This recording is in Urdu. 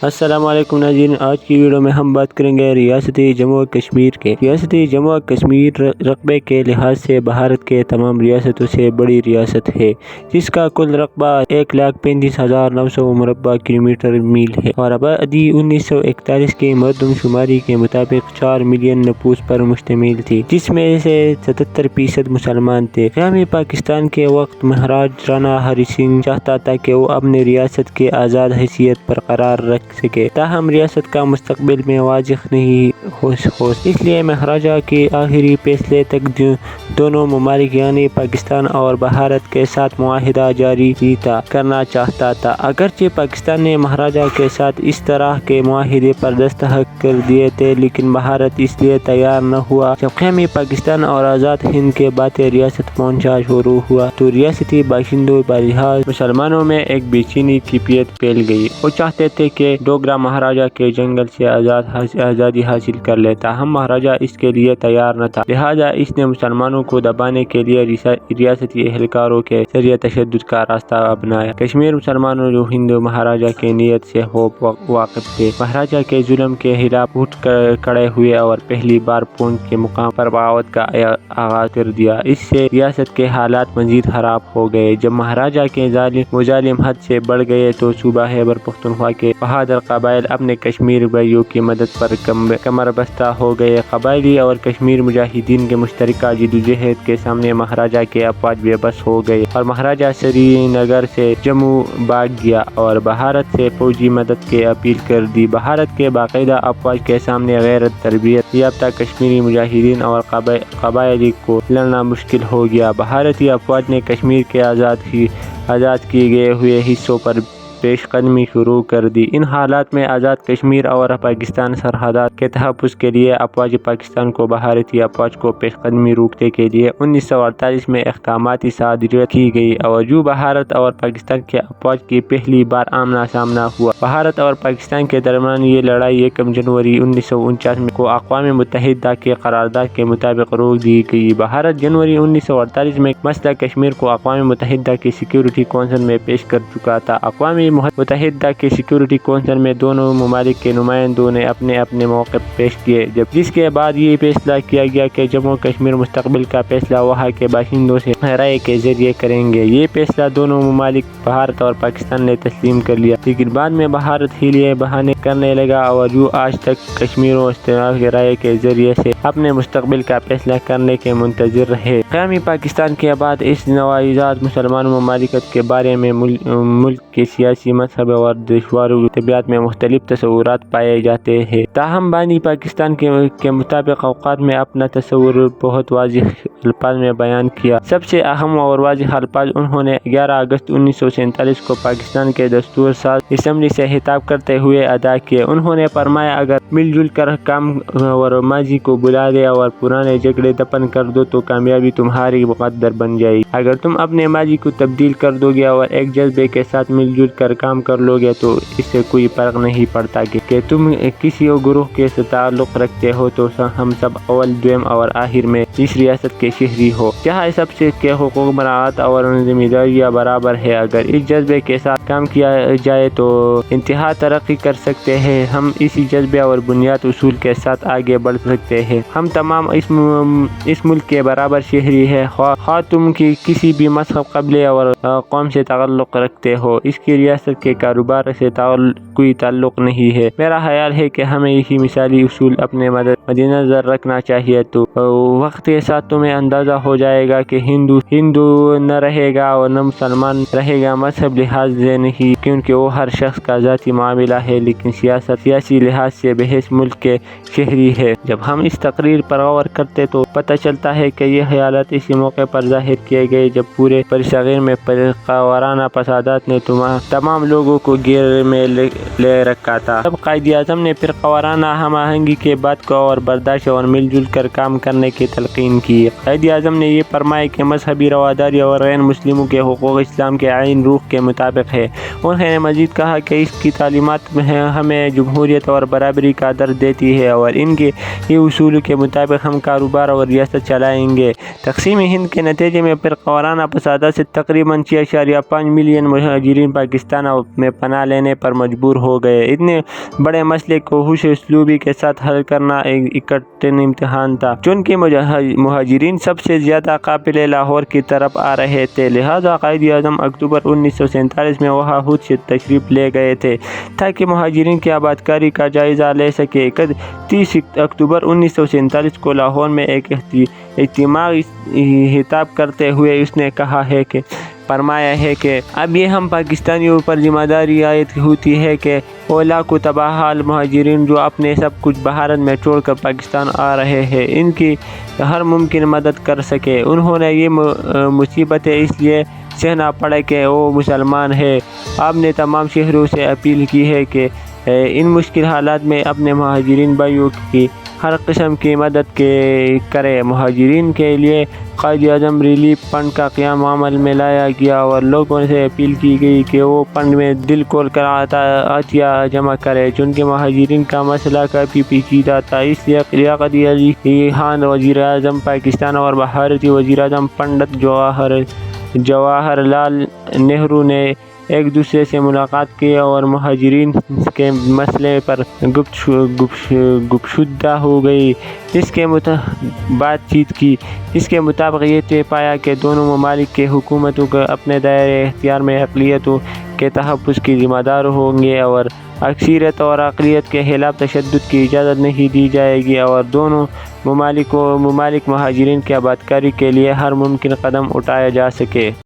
السلام علیکم ناظرین، آج کی ویڈیو میں ہم بات کریں گے ریاستی جموں و کشمیر کے۔ ریاستی جموں و کشمیر رقبے کے لحاظ سے بھارت کے تمام ریاستوں سے بڑی ریاست ہے، جس کا کل رقبہ 1,35,900 مربع کلومیٹر میل ہے اور آبادی 1941 کی مردم شماری کے مطابق 4 ملین نفوس پر مشتمل تھی، جس میں سے 77% مسلمان تھے۔ قیام پاکستان کے وقت مہاراجہ رانا ہری سنگھ چاہتا تھا کہ وہ اپنی ریاست کی آزاد حیثیت برقرار رکھ سکے، تاہم ریاست کا مستقبل میں واضح نہیں ہو اس لیے مہاراجہ کے آخری فیصلے تک دونوں ممالک یعنی پاکستان اور بھارت کے ساتھ معاہدہ جاری کرنا چاہتا تھا۔ اگرچہ پاکستان نے مہاراجہ کے ساتھ اس طرح کے معاہدے پر دستخط کر دیے تھے، لیکن بھارت اس لیے تیار نہ ہوا۔ جب قیام پاکستان اور آزاد ہند کے باتیں ریاست پہنچنا شروع ہوا تو ریاستی باشندوں بلحاظ مسلمانوں میں ایک بے چینی کی کیفیت پھیل گئی۔ وہ چاہتے تھے کہ ڈوگرا مہاراجہ کے جنگل سے آزادی حاصل کر لے، تاہم مہاراجہ اس کے لیے تیار نہ تھا، لہٰذا اس نے مسلمانوں کو دبانے کے لیے ریاستی اہلکاروں کے ذریعے تشدد کا راستہ اپنایا۔ کشمیر مسلمانوں جو ہندو مہاراجہ کی نیت سے واقف تھے، مہاراجہ کے ظلم کے خلاف اٹھ کھڑے ہوئے اور پہلی بار پونچھ کے مقام پر بغاوت کا آغاز کر دیا۔ اس سے ریاست کے حالات مزید خراب ہو گئے۔ جب مہاراجہ کے مظالم حد سے بڑھ گئے تو صوبہ خیبر پختونخوا کے بہادر قبائل اپنے کشمیر بھائیوں کی مدد پر کمر بستہ ہو گئے۔ قبائلی اور کشمیر مجاہدین کے مشترکہ جدوجہد کے سامنے مہاراجہ کے افواج بے بس ہو گئے اور مہاراجہ سری نگر سے جموں بھاگ گیا اور بھارت سے فوجی مدد کی اپیل کر دی۔ بھارت کے باقاعدہ افواج کے سامنے غیر تربیت یافتہ کشمیری مجاہدین اور قبائلی کو لڑنا مشکل ہو گیا۔ بھارتی افواج نے کشمیر کے آزاد کیے گئے ہوئے حصوں پر پیش قدمی شروع کر دی۔ ان حالات میں آزاد کشمیر اور پاکستان سرحدات کے تحفظ کے لیے افواج پاکستان کو بھارتی افواج کو پیش قدمی روکنے کے لیے 1948 میں احکامات صادر کی گئی اور جو بھارت اور پاکستان کے افواج کی پہلی بار آمنا سامنا ہوا۔ بھارت اور پاکستان کے درمیان یہ لڑائی 1 جنوری 1949 کو اقوام متحدہ کی قرارداد کے مطابق روک دی گئی۔ بھارت جنوری 1948 میں مسئلہ کشمیر کو اقوام متحدہ کی سیکورٹی کونسل میں پیش کر چکا تھا۔ اقوام متحدہ کی سیکورٹی کونسل میں دونوں ممالک کے نمائندوں نے اپنے موقف پیش کیے، جس کے بعد یہ فیصلہ کیا گیا کہ جموں کشمیر مستقبل کا فیصلہ وہاں کے باشندوں سے رائے کے ذریعے کریں گے۔ یہ فیصلہ دونوں ممالک بھارت اور پاکستان نے تسلیم کر لیا، لیکن بعد میں بھارت حیلے بہانے کرنے لگا اور جو آج تک کشمیریوں استعمال کے رائے کے ذریعے سے اپنے مستقبل کا فیصلہ کرنے کے منتظر رہے۔ قیام پاکستان کے بعد اس نوآزاد مسلمان مملکت کے بارے میں ملک کے سیاسی، مذہبی اور دشوار طبیعت میں مختلف تصورات پائے جاتے ہیں، تاہم بانی پاکستان کے مطابق اوقات میں اپنا تصور بہت واضح الفاظ میں بیان کیا۔ سب سے اہم اور واضح الفاظ انہوں نے 11 اگست 1947 کو پاکستان کے دستور ساز اسمبلی سے خطاب کرتے ہوئے ادا کیے۔ انہوں نے فرمایا، اگر مل جل کر کام اور ماضی کو بلا دے اور پرانے جھگڑے دفن کر دو تو کامیابی تمہاری مقدر بن جائے گی۔ اگر تم اپنے ماضی کو تبدیل کر دو گے اور ایک جذبے کے ساتھ مل جل کر کام کر لو گے تو اس سے کوئی فرق نہیں پڑتا کہ تم کسی گروہ کے ساتھ تعلق رکھتے ہو، تو ہم سب اول، دویم اور آخر میں اس ریاست کے شہری ہو، جہاں سب سے کے حقوق مراعات اور ذمہ داریاں برابر ہے۔ اگر اس جذبے کے ساتھ کام کیا جائے تو انتہا ترقی کر سکتے ہیں۔ ہم اسی جذبے اور بنیاد اصول کے ساتھ آگے بڑھ سکتے ہیں۔ ہم تمام اس ملک کے برابر شہری ہیں، خواہ تم کسی بھی مذہب، قبیلے اور قوم سے تعلق رکھتے ہو۔ اس کی ریاست کے کاروبار سے کوئی تعلق نہیں ہے۔ میرا خیال ہے کہ ہمیں یہی مثالی اصول اپنے مد نظر رکھنا چاہیے، تو وقت کے ساتھ تمہیں اندازہ ہو جائے گا کہ ہندو نہ رہے گا اور نہ مسلمان رہے گا، مذہب لحاظ سے نہیں، کیونکہ وہ ہر شخص کا ذاتی معاملہ ہے، لیکن سیاسی لحاظ سے بحث ملک کے شہری ہے۔ جب ہم اس تقریر پر غور کرتے تو پتہ چلتا ہے کہ یہ خیالات اسی موقع پر ظاہر کیے گئے جب پورے برصغیر میں فرقہ وارانہ فسادات نے تمام لوگوں کو گھیرے میں لے رکھا تھا۔ جب قائد اعظم نے فرقہ وارانہ ہم آہنگی کے بات کو اور برداشت اور مل جل کر کام کرنے کی تلقین کی، قائد اعظم نے یہ فرمایا کہ مذہبی رواداری اور غیر مسلموں کے حقوق اسلام کے عین روح کے مطابق ہے۔ انہوں نے مزید کہا کہ اس کی تعلیمات ہمیں جمہوریت اور برابری کا درس دیتی ہے اور ان کے ہی اصول کے مطابق ہم کاروبار اور ریاست چلائیں گے۔ تقسیم ہند کے نتیجے میں فرقہ وارانہ فسادات سے تقریباً 6.5 ملین مہاجرین پاکستان پاکستان میں پناہ لینے پر مجبور ہو گئے۔ اتنے بڑے مسئلے کو ہوش اسلوبی کے ساتھ حل کرنا ایک کٹھن امتحان تھا، چونکہ مہاجرین سب سے زیادہ قافلے لاہور کی طرف آ رہے تھے، لہٰذا قائد اعظم اکتوبر 1947 میں وہاں خود سے تشریف لے گئے تھے تاکہ مہاجرین کی آبادکاری کا جائزہ لے سکیں۔ 30 اکتوبر 1947 کو لاہور میں ایک اجتماع خطاب کرتے ہوئے اس نے فرمایا ہے کہ اب یہ ہم پاکستانیوں پر ذمہ داری عائد ہوتی ہے کہ وہ لاکھوں تباہ حال مہاجرین جو اپنے سب کچھ بھارت میں چھوڑ کر پاکستان آ رہے ہیں، ان کی ہر ممکن مدد کر سکے۔ انہوں نے یہ مصیبتیں اس لیے سہنا پڑے کہ وہ مسلمان ہیں۔ آپ نے تمام شہریوں سے اپیل کی ہے کہ ان مشکل حالات میں اپنے مہاجرین بھائیوں کی ہر قسم کی مدد کریں۔ مہاجرین کے لیے قائد اعظم ریلیف فنڈ کا قیام عمل میں لایا گیا اور لوگوں سے اپیل کی گئی کہ وہ فنڈ میں دل کھول کر عطیہ جمع کریں، چونکہ مہاجرین کا مسئلہ کافی پیچیدہ تھا۔ اس لیے لیاقت علی خان وزیر اعظم پاکستان اور بھارتی وزیر اعظم پنڈت جواہر لال نہرو نے ایک دوسرے سے ملاقات کی اور مہاجرین کے مسئلے پر گفتگو ہو گئی۔ بات چیت کی، اس کے مطابق یہ طے پایا کہ دونوں ممالک کی حکومتوں کو اپنے دائرۂ اختیار میں اقلیتوں کے تحفظ کی ذمہ دار ہوں گے اور اکثریت اور اقلیت کے خلاف تشدد کی اجازت نہیں دی جائے گی، اور دونوں ممالک مہاجرین کی آبادکاری کے لیے ہر ممکن قدم اٹھایا جا سکے۔